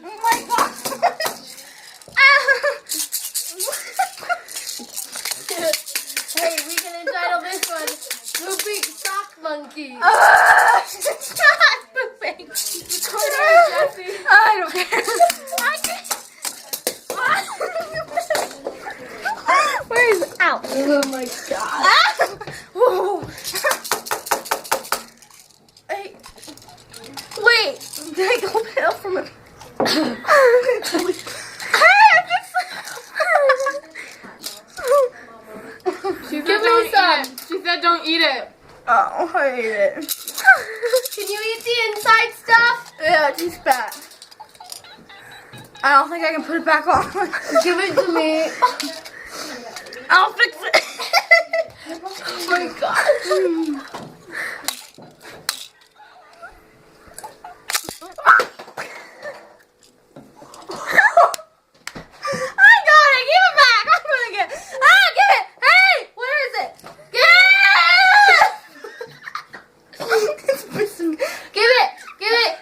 Oh my god. Hey, we can entitle this one Pooping Sock Monkey. It's not pooping. I don't care. Where's out? Oh my god. Whoa. Hey. Wait. Did I go pale from it? Give me some. She said don't eat it. Oh, I ate it. Can you eat the inside stuff? Yeah, it's just bad. I don't think I can put it back on. Give it to me. I'll fix it. Oh my god. I got it. Give it back. I'm gonna get. Give it. Hey, where is it? It's missing. Give it. Give it.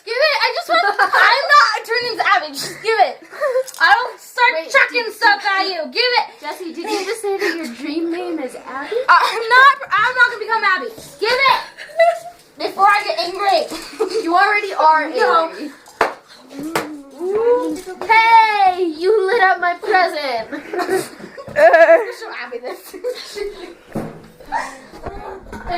Give it. I just want. I'm not turning to Abby. Just give it. I don't start chucking stuff at you. Give it. Jesse, did you just say that your dream name is Abby? I'm not gonna become Abby. Give it. Before I get angry. You already are No. angry. Hey, you lit up my present. Show Abby this.